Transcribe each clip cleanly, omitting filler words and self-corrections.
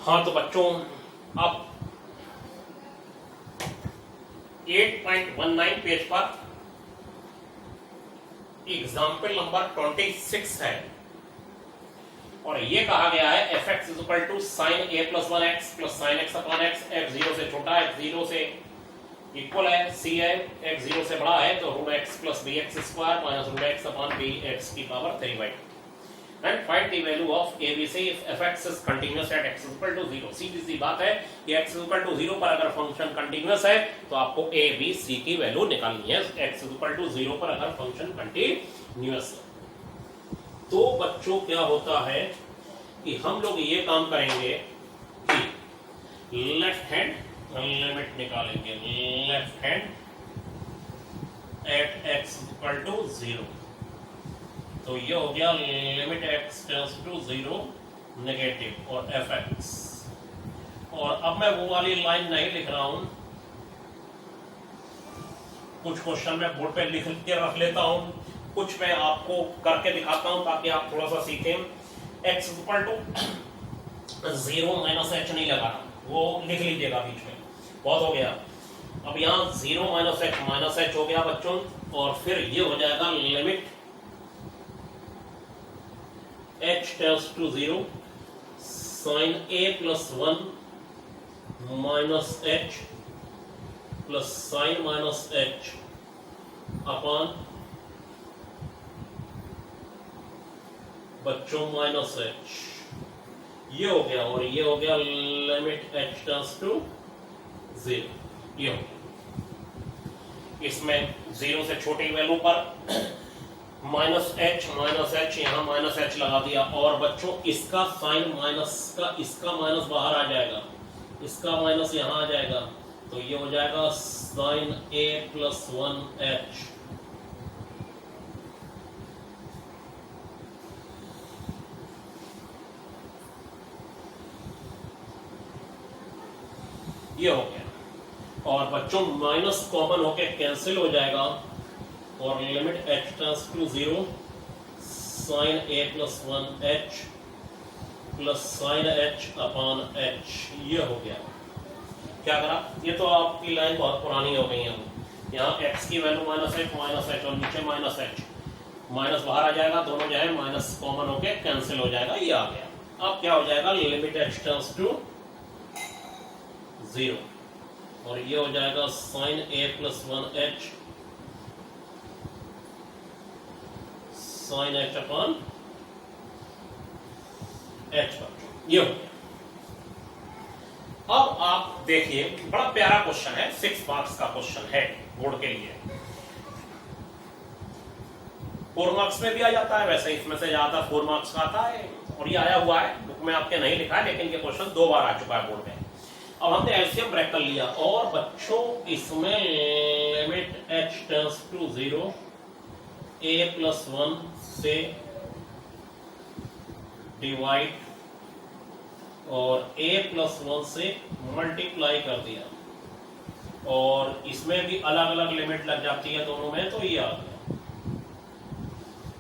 हाँ तो बच्चों अब 8.19 पेज पर एग्जाम्पल नंबर 26 है और ये कहा गया है f x is equal to sine a plus one x plus sine x upon x, f zero से छोटा है, जीरो से इक्वल है, सी है, एक्स जीरो से बड़ा है तो root x plus b x square minus root x upon b x की power 3/2 and find the value of ABC if fx is continuous at x is equal to 0। सीधी सी बात है कि x is equal to 0 पर अगर function continuous है तो आपको a b c की वैल्यू निकालनी है। x is equal to 0 पर अगर फंक्शन कंटिन्यूअस है तो बच्चों क्या होता है कि हम लोग ये काम करेंगे कि लेफ्ट हैंड लिमिट निकालेंगे, left hand at x is equal to 0। तो ये हो गया limit x tends to 0 negative और fx। और अब मैं वो वाली लाइन नहीं लिख रहा हूं, कुछ क्वेश्चन मैं बोर्ड पे लिख के रख लेता हूं, कुछ मैं आपको करके दिखाता हूं ताकि आप थोड़ा सा सीखें। x equal to 0 minus h नहीं लगाना, वो लिख लीजिएगा बीच में, बहुत हो गया। अब यहाँ 0 माइनस h हो गया बच्चों और फिर ये हो जाएगा limit h tends to 0 sine a plus 1 minus h plus sine minus h upon बच्चों माइनस h, ये हो गया। और ये हो गया लिमिट h टेंड्स टू 0, ये हो गया। इसमें 0 से छोटी वैल्यू पर माइनस एच यहाँ माइनस एच लगा दिया और बच्चों इसका साइन माइनस का, इसका माइनस बाहर आ जाएगा, इसका माइनस यहाँ आ जाएगा तो ये हो जाएगा साइन ए प्लस 1 एच। ये हो गया और बच्चों माइनस कॉमन होके कैंसिल हो जाएगा और limit h tends to 0 sine a plus 1 h plus sine h upon h, ये हो गया। क्या करा, ये तो आपकी लाइन बहुत पुरानी हो गई है। यहाँ x की वैल्यू माइनस h और नीचे माइनस h, माइनस बाहर आ जाएगा, दोनों जो है माइनस कॉमन होके कैंसिल हो जाएगा, ये आ गया। अब क्या हो जाएगा लिमिट h टेंड्स टू 0 और ये हो जाएगा sine a plus 1 h sine h upon h पर, ये हो गया। अब आप देखिए बड़ा प्यारा क्वेश्चन है, 6 मार्क्स का क्वेश्चन है बोर्ड के लिए। 4 मार्क्स में भी आ जाता है, वैसे इसमें से ज्यादा 4 मार्क्स का आता है और ये आया हुआ है, बुक में आपके नहीं लिखा है लेकिन ये क्वेश्चन 2 बार आ चुका है बोर्ड में। अब हमने एलसीएम ब्रेक कर लिया और बच्चों इसमें limit h tends to 0 a plus 1 से डिवाइड और a प्लस 1 से मल्टीप्लाई कर दिया और इसमें भी अलग अलग लिमिट लग जाती है दोनों में, तो ये आ गया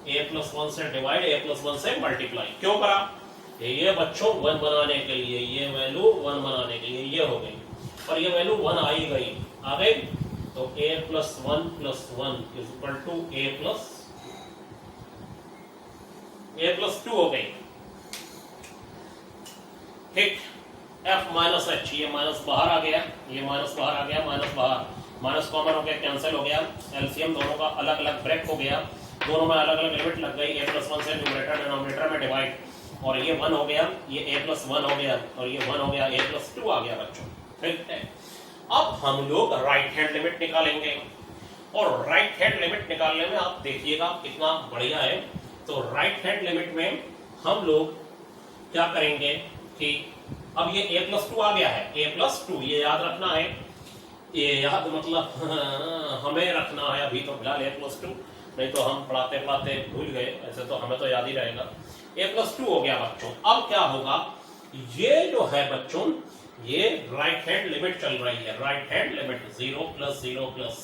a प्लस 1 से डिवाइड a प्लस 1 से मल्टीप्लाई। क्यों करा, ये बच्चों 1 बनाने के लिए, ये वैल्यू 1 बनाने के लिए, ये हो गई और ये वैल्यू 1 आ गई तो a plus 1 is equal to a plus 2 हो गई। ठीक, f माइनस h, ये माइनस बाहर आ गया, ये माइनस बाहर आ गया, माइनस बाहर, माइनस कॉमन हो गया, कैंसिल हो गया, एलसीएम दोनों का अलग अलग ब्रेक हो गया, दोनों में अलग अलग लिमिट लग गई। a प्लस 1 से न्यूमरेटर डिनोमिनेटर में डिवाइड और ये 1 हो गया, ये a प्लस 1 हो गया और ये 1 हो गया, a प्लस 2 आ गया बच्चों। ठीक है, अब हम लोग राइट हैंड लिमिट निकालेंगे और राइट हैंड लिमिट निकालने में आप देखिएगा कितना बढ़िया है। तो राइट हैंड लिमिट में हम लोग क्या करेंगे कि अब ये a प्लस 2 आ गया है, a प्लस 2 ये याद रखना है, ये याद मतलब हमें रखना है अभी तो फिलहाल a प्लस 2, नहीं तो हम पढ़ाते पढ़ाते भूल गए, ऐसे तो हमें तो याद ही रहेगा। a प्लस 2 हो गया बच्चों। अब क्या होगा, ये जो है बच्चों ये राइट हैंड लिमिट चल रही है, राइट हैंड लिमिट 0 प्लस,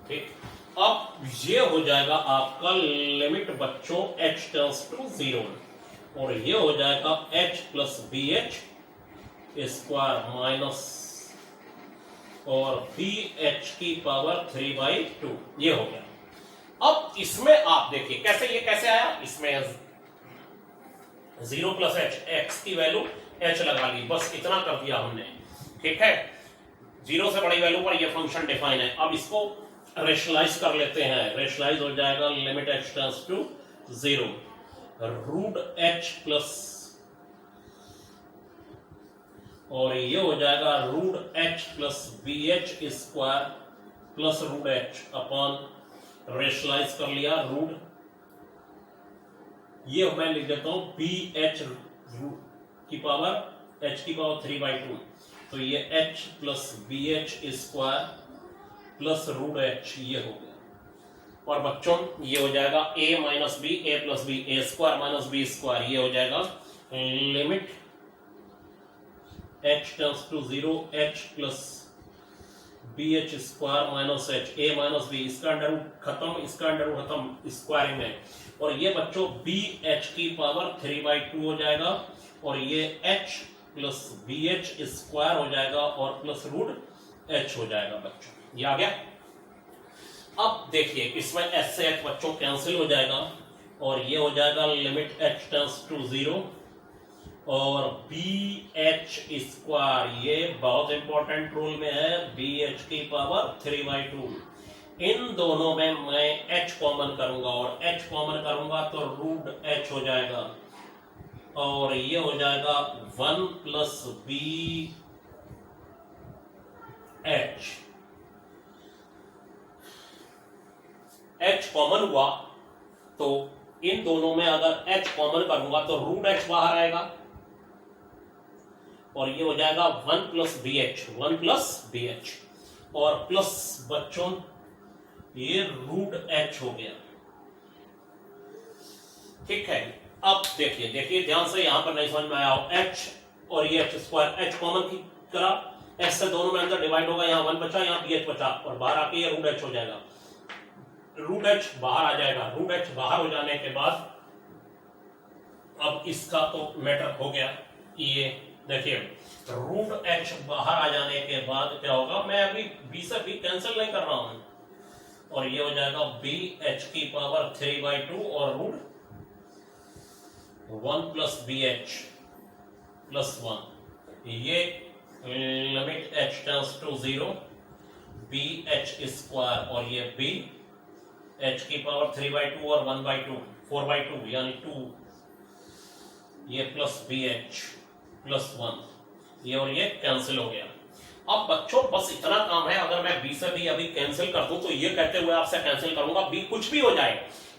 ठीक। अब ये हो जाएगा आपका लिमिट बच्चों h टेंड्स टू 0 और ये हो जाएगा h plus bh square minus और बी एच की पावर 3/2 ये हो गया। अब इसमें आप देखिए कैसे ये कैसे आया, इसमें 0 प्लस एच, एक्स की वैल्यू एच लगा ली, बस इतना कर दिया हमने, ठीक है। 0 से बड़ी वैल्यू पर ये फंक्शन डिफाइन है। अब इसको रेशनलाइज कर लेते हैं, रेशनलाइज हो जाएगा limit h tends to 0 root h plus और ये हो जाएगा root h plus b h square plus root h upon rationalise कर लिया रूट, ये मैं लिख देता हूं बी एच की पावर एच की पावर 3/2, तो ये h plus b h square plus root h ये हो गया। और बच्चों ये हो जाएगा a minus b, a plus b, a square minus B square, ये हो जाएगा limit h tends to 0 h plus b h square minus h, a minus b, इसका अंडर रूट खत्म, इसका अंडर रूट खत्म स्क्वायरिंग में, और ये बच्चों बी एच की पावर 3/2 हो जाएगा और ये h plus b h square हो जाएगा और प्लस रूट एच हो जाएगा बच्चों, ये आ गया। अब देखिए इसमें एच से एच बच्चों कैंसिल हो जाएगा और ये हो जाएगा लिमिट एच टेंड्स टू 0 और बी एच स्क्वायर, ये बहुत इंपॉर्टेंट रूल में है, बी एच की पावर 3/2, इन दोनों में मैं h कॉमन करूंगा और h कॉमन करूंगा तो रूट h हो जाएगा और ये हो जाएगा 1 plus b h, h common हुआ तो इन दोनों में अगर h कॉमन करूंगा तो रूट h बाहर आएगा और ये हो जाएगा 1 plus b h, 1 plus b h और प्लस बच्चों ये रूट एच हो गया, ठीक है। अब देखिए देखिए ध्यान से, यहां पर नहीं समझ में आया हो, एच और ये एच स्क्वायर, एच कॉमन की करा, एच से दोनों में अंदर डिवाइड होगा, यहाँ 1 बचा, यहाँ बी एच बचा और बाहर आके ये रूट एच हो जाएगा, रूट एच बाहर आ जाएगा। रूट एच बाहर हो जाने के बाद अब इसका तो मैटर हो गया, ये देखिए रूट एच बाहर आ जाने के बाद क्या होगा, मैं अभी बी से बी कैंसिल नहीं कर रहा हूं और ये हो जाएगा बी एच की पावर 3/2 और root 1 plus b h plus 1, ये limit h tends to 0 b h square और ये बी एच की पावर 3/2 और 1/2 4/2 यानी 2, ये प्लस बी एच प्लस 1, ये और ये कैंसिल हो गया। अब बच्चों बस इतना काम है, अगर मैं बी से बी अभी कैंसिल कर दूं तो ये कहते हुए आपसे कैंसिल करूंगा, बी कुछ भी हो जाए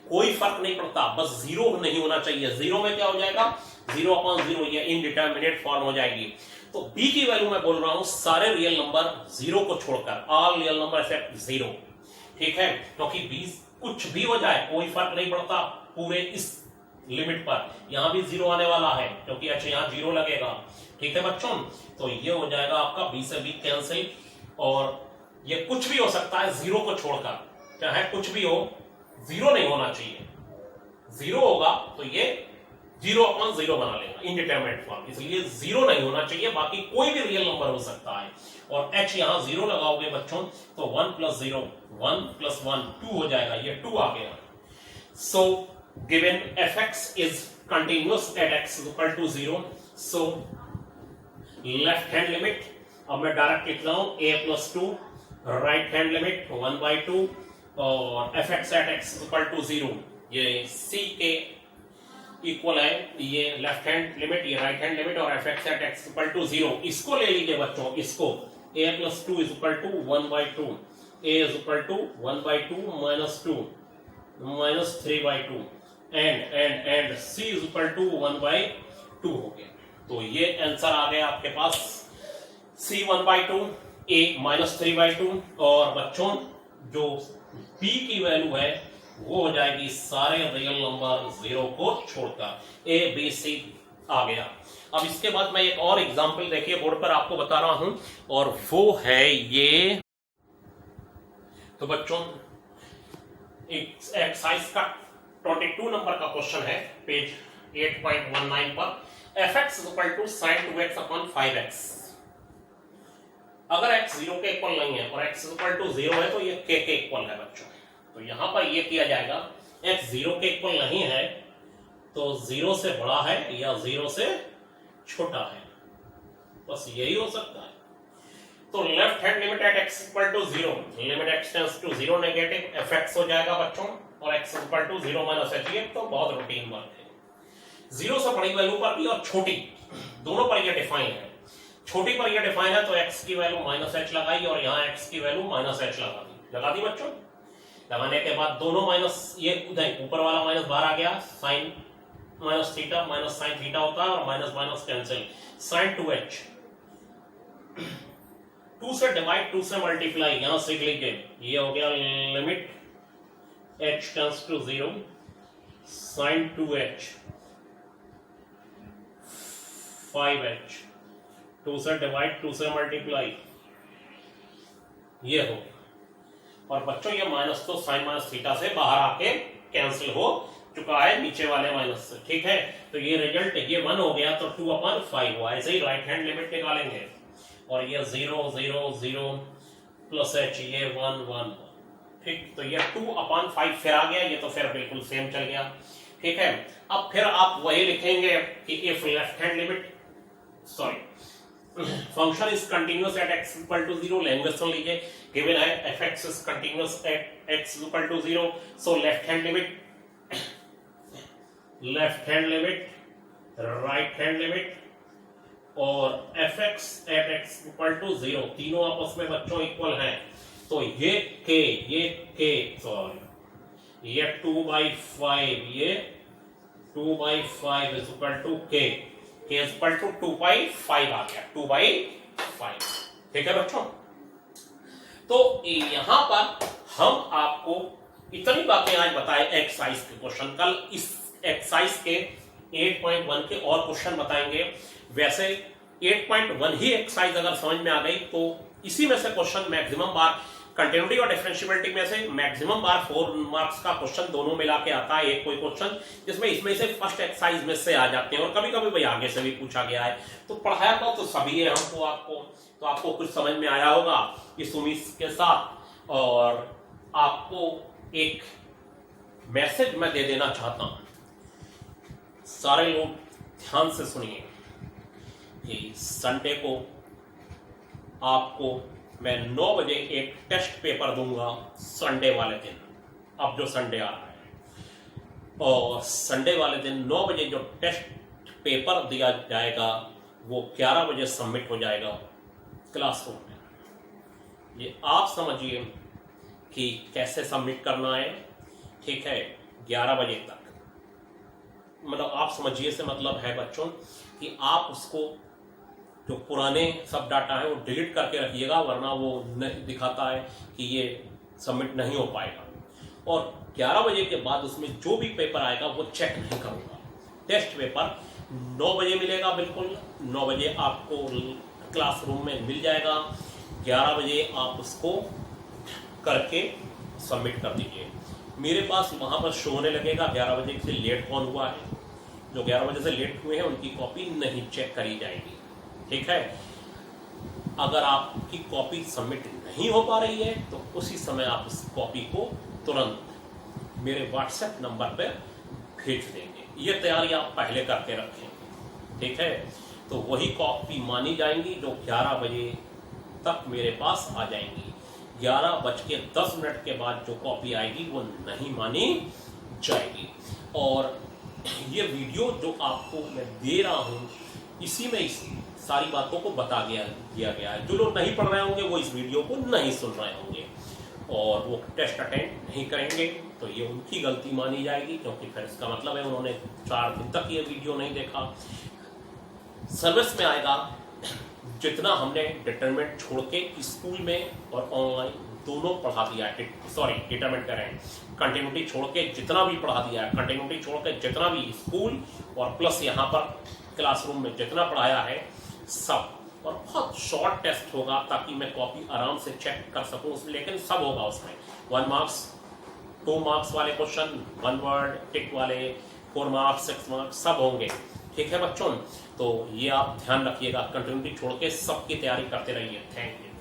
कोई फर्क नहीं पड़ता, बस 0 नहीं होना चाहिए। 0 में क्या हो जाएगा, 0/0, ये इनडिटर्मिनेट फॉर्म हो जाएगी। तो बी की वैल्यू मैं बोल रहा हूं सारे रियल नंबर 0 को छोड़कर, ऑल रियल नंबर एक्सेप्ट 0, ठीक है, क्योंकि बी कुछ भी हो जाए कोई फर्क नहीं पड़ता पूरे इस लिमिट पर, यहां भी 0 आने वाला है क्योंकि अच्छा यहां 0 लगेगा, ठीक है बच्चों। तो ये हो जाएगा आपका बी से बी कैंसिल और ये कुछ भी हो सकता है 0 को छोड़कर, चाहे कुछ भी हो 0 नहीं होना चाहिए, 0 होगा तो ये 0/0 बना लेगा इनडिटरमिनेट फॉर्म, इसलिए 0 नहीं होना चाहिए, बाकी कोई भी रियल नंबर हो सकता है। और h यहां 0 लगाओगे बच्चों तो 1 प्लस 0 1 प्लस 1 2 हो जाएगा, ये 2 आ गया। सो given fx is continuous at x is equal to 0, so left hand limit, अब मैं डायरेक्ट लिख रहा हूं a plus 2, right hand limit 1/2 और fx at x is equal to 0, ये c के इक्वल है, ये लेफ्ट हैंड लिमिट, ये राइट हैंड लिमिट और fx at x is equal to 0, इसको ले लीजिए बच्चों, इसको a plus 2 is equal to 1/2, a is equal to 1/2 minus 2 minus 3/2 and c is equal to 1/2 हो गया। तो ये आंसर आ गया आपके पास c 1/2, a minus 3/2 और बच्चों जो b की वैल्यू है वो हो जाएगी सारे रियल नंबर 0 को छोड़कर, a b c आ गया। अब इसके बाद मैं एक और एग्जांपल देखिए बोर्ड पर आपको बता रहा हूं और वो है ये, तो बच्चों एक्सरसाइज का 22 नंबर का क्वेश्चन है पेज 8.19 पर। fx is equal to sin 2x upon 5x। अगर x 0 के इक्वल नहीं है और x is equal to 0 है तो ये k के इक्वल है बच्चों। तो यहां पर ये किया जाएगा, x 0 के इक्वल नहीं है तो 0 से बड़ा है या 0 से छोटा है, बस यही हो सकता है। तो left hand limit at x equal to 0, limit x tends to 0 negative fx हो जाएगा बच्चों, और x equal to 0 minus h। ये तो बहुत रूटीन बात है। 0 से बड़ी वैल्यू पर भी और छोटी दोनों पर ये डिफाइन है। छोटी पर ये डिफाइन है तो x की वैल्यू माइनस h लगाई और यहाँ x की वैल्यू माइनस h लगा दी बच्चों। लगाने के बाद दोनों माइनस, ये ऊपर वाला माइनस बाहर आ गया, sine minus theta minus sine theta होता है और minus minus cancel, sign 2h। 2 से डिवाइड 2 से मल्टीप्लाई, यहां से लीजिए, ये हो गया limit h tends to 0 sine 2h 5h, 2 से डिवाइड 2 से मल्टीप्लाई, ये हो गया। और बच्चों ये माइनस तो साइन माइनस थीटा से बाहर आके कैंसिल हो चुका है नीचे वाले माइनस से, ठीक है। तो ये रिजल्ट, ये 1 हो गया तो 2/5 हुआ। ऐसे ही राइट हैंड लिमिट निकालेंगे और ये 0 0 0 प्लस h, ये 1 1, ठीक। तो ये 2/5 फिर आ गया, ये तो फिर बिल्कुल सेम चल गया, ठीक है। अब फिर आप वही लिखेंगे कि if left hand limit, sorry, function is continuous at x equal to 0, language सुन लीजिए, गिवन है fx is continuous at x equal to 0, so left hand limit right hand limit और fx at x equal to 0 तीनों आपस में बच्चों equal हैं। तो ये k सॉरी ये 2/5, ये 2/5 is equal to k is equal to 2/5 आ गया, 2/5, ठीक है बच्चों। तो यहां पर हम आपको इतनी बातें आज बताए एक्सरसाइज के क्वेश्चन। कल इस एक्सरसाइज के 8.1 के और क्वेश्चन बताएंगे। वैसे 8.1 ही एक्सरसाइज अगर समझ में आ गई तो इसी में से क्वेश्चन मैक्सिमम बार, कंटिन्यूटी और डिफरेंशिएबिलिटी में से मैक्सिमम बार 4 मार्क्स का क्वेश्चन दोनों मिला के आता है एक कोई क्वेश्चन, जिसमें इसमें से फर्स्ट एक्सरसाइज में से आ जाते हैं और कभी कभी भाई आगे से भी पूछा गया है। तो पढ़ाया तो सभी है हमको, आपको तो आपको कुछ समझ में आया होगा इस उम्मीद के साथ। और आपको एक मैसेज मैं दे देना चाहता हूं, सारे लोग ध्यान से सुनिए। ये संडे को आपको मैं 9 बजे एक टेस्ट पेपर दूंगा, संडे वाले दिन, अब जो संडे आ रहा है, और संडे वाले दिन 9 बजे जो टेस्ट पेपर दिया जाएगा वो 11 बजे सबमिट हो जाएगा क्लासरूम में। ये आप समझिए कि कैसे सबमिट करना है, ठीक है, 11 बजे तक। मतलब आप समझिए से मतलब है बच्चों कि आप उसको जो पुराने सब डाटा है वो डिलीट करके रखिएगा, वरना वो दिखाता है कि ये सबमिट नहीं हो पाएगा। और 11 बजे के बाद उसमें जो भी पेपर आएगा वो चेक नहीं करूंगा। टेस्ट पेपर 9 बजे मिलेगा, बिल्कुल 9 बजे आपको क्लासरूम में मिल जाएगा। 11 बजे आप उसको करके सबमिट कर दीजिए। मेरे पास वहां पर शो होने लगेगा 11 बजे से लेट कौन हुआ है। जो 11 बजे से लेट हुए हैं उनकी कॉपी नहीं चेक करी जाएगी, ठीक है। अगर आपकी कॉपी सबमिट नहीं हो पा रही है तो उसी समय आप उस कॉपी को तुरंत मेरे व्हाट्सएप नंबर पर भेज देंगे। ये तैयारी आप पहले करके रखें, ठीक है। तो वही कॉपी मानी जाएंगी जो 11 बजे तक मेरे पास आ जाएंगी। 11:10 के बाद जो कॉपी आएगी वो नहीं मानी जाएगी। और ये वीडियो जो आपको मैं दे रहा हूँ इसी में इस सारी बातों को बता दिया गया है। जो लोग नहीं पढ़ रहे होंगे वो इस वीडियो को नहीं सुन रहे होंगे और वो टेस्ट अटेंड नहीं करेंगे तो ये उनकी गलती मानी जाएगी, क्योंकि फिर इसका मतलब है उन्होंने 4 दिन तक ये वीडियो नहीं देखा। सर्विस में आएगा जितना हमने डिटरमिनेंट छोड़ के स्कूल में और ऑनलाइन दोनों पढ़ा दिया है, सॉरी डिटरमिनेंट करें, कंटिन्यूटी छोड़ के जितना भी पढ़ा दिया है, कंटिन्यूटी छोड़ के जितना भी स्कूल और प्लस यहाँ पर क्लासरूम में जितना पढ़ाया है सब। और बहुत शॉर्ट टेस्ट होगा ताकि मैं कॉपी आराम से चेक कर सकूं उसमें, लेकिन सब होगा उसमें। 1 मार्क्स 2 मार्क्स वाले क्वेश्चन, 1 वर्ड टिक वाले, 4 मार्क्स 6 मार्क्स सब होंगे, ठीक है बच्चों, तो ये आप ध्यान रखिएगा, कंटिन्यूटी छोड़ के सबकी तैयारी करते रहिए। Thank you.